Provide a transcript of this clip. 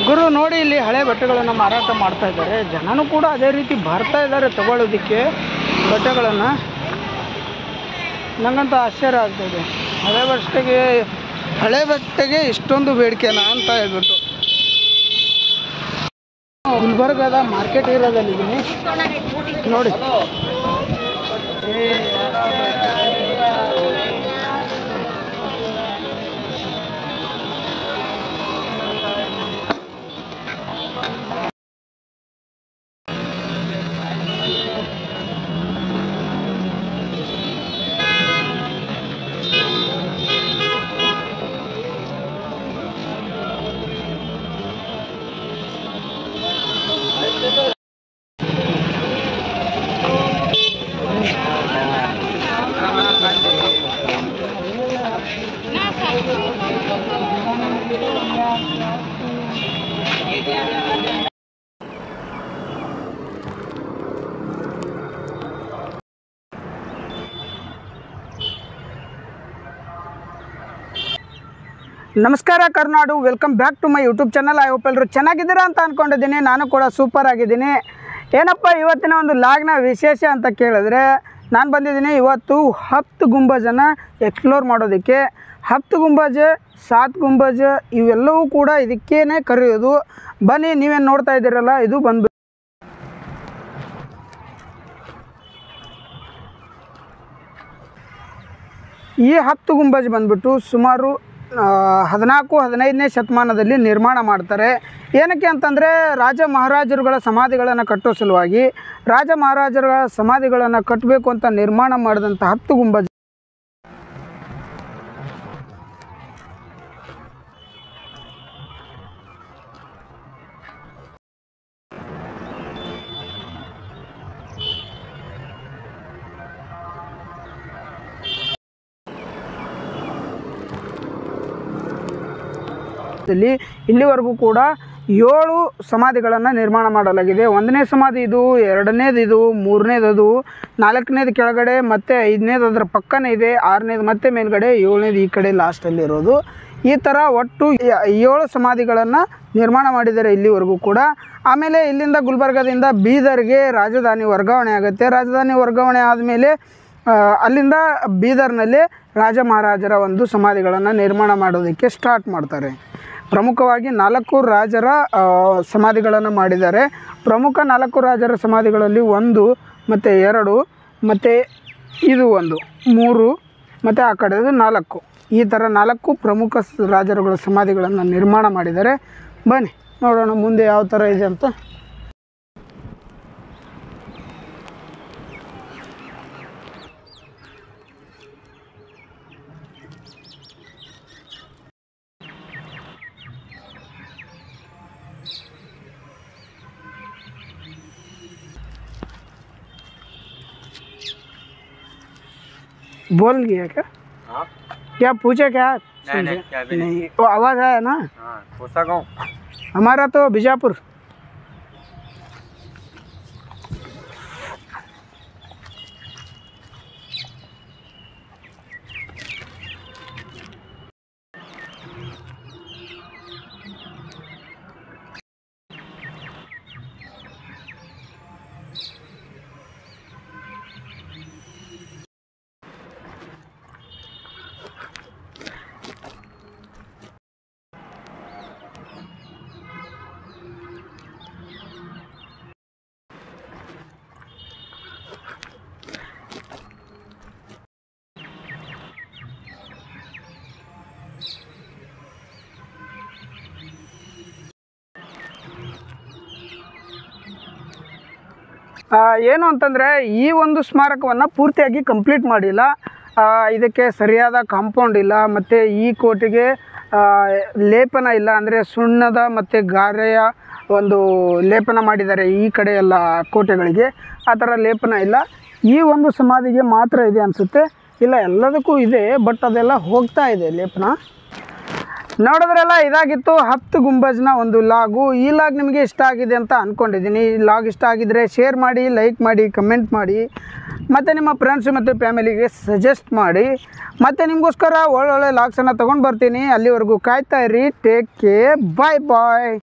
ಗುರು ನೋಡಿ, ಇಲ್ಲಿ ಹಳೆ ಬಟ್ಟೆಗಳನ್ನು ಮಾರಾಟ ಮಾಡ್ತಾ ಇದ್ದಾರೆ. ಜನನೂ ಕೂಡ ಅದೇ ರೀತಿ ಬರ್ತಾ ಇದ್ದಾರೆ ತಗೊಳ್ಳೋದಕ್ಕೆ ಬಟ್ಟೆಗಳನ್ನು. ನನಗಂತೂ ಆಶ್ಚರ್ಯ ಆಗ್ತಾಯಿದೆ, ಹಳೆ ಬಟ್ಟೆಗೆ ಇಷ್ಟೊಂದು ಬೇಡಿಕೆನಾ ಅಂತ ಹೇಳ್ಬಿಟ್ಟು. ಗುಲ್ಬರ್ಗದ ಮಾರ್ಕೆಟ್ ಏರಿಯಾದಲ್ಲಿದ್ದೀನಿ ನೋಡಿ. ನಮಸ್ಕಾರ ಕರ್ನಾಡು, welcome back to my YouTube channel. I hope ಎಲ್ಲರೂ ಚೆನ್ನಾಗಿದ್ದೀರಾ ಅಂತ ಅಂದ್ಕೊಂಡಿದ್ದೀನಿ. ನಾನು ಕೂಡ ಸೂಪರ್ ಆಗಿದ್ದೀನಿ. ಏನಪ್ಪ ಇವತ್ತಿನ ಒಂದು ಲಾಗ್ನ ವಿಶೇಷ ಅಂತ ಕೇಳಿದ್ರೆ, ನಾನು ಬಂದಿದ್ದೀನಿ ಇವತ್ತು 10 ಗುಂಬಜನ್ನು ಎಕ್ಸ್ಪ್ಲೋರ್ ಮಾಡೋದಕ್ಕೆ. 10 ಗುಂಬಜ್, 7 ಗುಂಬಜ್ ಇವೆಲ್ಲವೂ ಕೂಡ ಇದಕ್ಕೇನೆ ಕರೆಯೋದು. ಬನ್ನಿ, ನೀವೇನು ನೋಡ್ತಾ ಇದ್ದೀರಲ್ಲ, ಇದು ಬಂದ್ಬಿಟ್ಟು ಈ 10 ಗುಂಬಜ್ ಬಂದ್ಬಿಟ್ಟು ಸುಮಾರು 14-15ನೇ ಶತಮಾನದಲ್ಲಿ ನಿರ್ಮಾಣ ಮಾಡ್ತಾರೆ. ಏನಕ್ಕೆ ಅಂತಂದರೆ, ರಾಜ ಮಹಾರಾಜರುಗಳ ಸಮಾಧಿಗಳನ್ನು ಕಟ್ಟೋ ಸಲುವಾಗಿ, ರಾಜ ಮಹಾರಾಜರುಗಳ ಸಮಾಧಿಗಳನ್ನು ಕಟ್ಟಬೇಕು ಅಂತ ನಿರ್ಮಾಣ ಮಾಡಿದಂಥ 10 ಗುಂಬಜ್. ಇಲ್ಲಿವರೆಗೂ ಕೂಡ 7 ಸಮಾಧಿಗಳನ್ನು ನಿರ್ಮಾಣ ಮಾಡಲಾಗಿದೆ. 1ನೇ ಸಮಾಧಿ ಇದು, 2ನೇದು ಇದು, 3ನೇದು ಅದು, 4ನೇದು ಕೆಳಗಡೆ, ಮತ್ತು 5ನೇದು ಅದರ ಪಕ್ಕನೇ ಇದೆ, 6ನೇದು ಮತ್ತೆ ಮೇಲ್ಗಡೆ, 7ನೇದು ಈ ಕಡೆ ಲಾಸ್ಟಲ್ಲಿರೋದು. ಈ ಥರ ಒಟ್ಟು 7 ಸಮಾಧಿಗಳನ್ನು ನಿರ್ಮಾಣ ಮಾಡಿದ್ದಾರೆ ಇಲ್ಲಿವರೆಗೂ ಕೂಡ. ಆಮೇಲೆ ಇಲ್ಲಿಂದ ಗುಲ್ಬರ್ಗದಿಂದ ಬೀದರ್ಗೆ ರಾಜಧಾನಿ ವರ್ಗಾವಣೆ ಆಗುತ್ತೆ. ರಾಜಧಾನಿ ವರ್ಗಾವಣೆ ಆದಮೇಲೆ ಅಲ್ಲಿಂದ ಬೀದರ್ನಲ್ಲಿ ರಾಜ ಮಹಾರಾಜರ ಒಂದು ಸಮಾಧಿಗಳನ್ನು ನಿರ್ಮಾಣ ಮಾಡೋದಕ್ಕೆ ಸ್ಟಾರ್ಟ್ ಮಾಡ್ತಾರೆ. ಪ್ರಮುಖವಾಗಿ 4 ರಾಜರ ಸಮಾಧಿಗಳನ್ನು ಮಾಡಿದ್ದಾರೆ. ಪ್ರಮುಖ 4 ರಾಜರ ಸಮಾಧಿಗಳಲ್ಲಿ 1 ಮತ್ತು 2 ಮತ್ತು ಇದು 1, 3 ಮತ್ತು ಆ ಕಡೆದು 4, ಈ ಥರ 4 ಪ್ರಮುಖ ರಾಜರುಗಳ ಸಮಾಧಿಗಳನ್ನು ನಿರ್ಮಾಣ ಮಾಡಿದ್ದಾರೆ. ಬನ್ನಿ ನೋಡೋಣ ಮುಂದೆ ಯಾವ ಥರ ಇದೆ ಅಂತ. बोल गया क्या? हाँ? क्या पूछे क्या? नहीं, वो आवाज़ आया ना? हाँ, कोसा गाँव हमारा तो बीजापुर. ಏನು ಅಂತಂದರೆ, ಈ ಒಂದು ಸ್ಮಾರಕವನ್ನು ಪೂರ್ತಿಯಾಗಿ ಕಂಪ್ಲೀಟ್ ಮಾಡಿಲ್ಲ. ಇದಕ್ಕೆ ಸರಿಯಾದ ಕಾಂಪೌಂಡ್ ಇಲ್ಲ, ಮತ್ತು ಈ ಕೋಟೆಗೆ ಲೇಪನ ಇಲ್ಲ. ಅಂದರೆ ಸುಣ್ಣದ ಮತ್ತು ಗಾರೆಯ ಒಂದು ಲೇಪನ ಮಾಡಿದ್ದಾರೆ ಈ ಕಡೆ ಎಲ್ಲ ಕೋಟೆಗಳಿಗೆ. ಆ ಥರ ಲೇಪನ ಇಲ್ಲ. ಈ ಒಂದು ಸಮಾಧಿಗೆ ಮಾತ್ರ ಇದೆ ಅನಿಸುತ್ತೆ. ಇಲ್ಲ, ಎಲ್ಲದಕ್ಕೂ ಇದೆ, ಬಟ್ ಅದೆಲ್ಲ ಹೋಗ್ತಾ ಇದೆ ಲೇಪನ. ನೋಡಿದ್ರಲ್ಲ, ಇದಾಗಿತ್ತು 10 ಗುಂಬಜ್ನ ಒಂದು ಲಾಗು. ಈ ಲಾಗ್ ನಿಮಗೆ ಇಷ್ಟ ಆಗಿದೆ ಅಂತ ಅಂದ್ಕೊಂಡಿದ್ದೀನಿ. ಈ ಲಾಗ್ ಇಷ್ಟ ಆಗಿದ್ದರೆ ಶೇರ್ ಮಾಡಿ, ಲೈಕ್ ಮಾಡಿ, ಕಮೆಂಟ್ ಮಾಡಿ, ಮತ್ತು ನಿಮ್ಮ ಫ್ರೆಂಡ್ಸ್ ಮತ್ತು ಫ್ಯಾಮಿಲಿಗೆ ಸಜೆಸ್ಟ್ ಮಾಡಿ. ಮತ್ತು ನಿಮಗೋಸ್ಕರ ಒಳ್ಳೊಳ್ಳೆ ಲಾಗ್ಸನ್ನು ತೊಗೊಂಡು ಬರ್ತೀನಿ. ಅಲ್ಲಿವರೆಗೂ ಕಾಯ್ತಾ ಇರಿ. ಟೇಕ್ ಕೇರ್, ಬಾಯ್ ಬಾಯ್.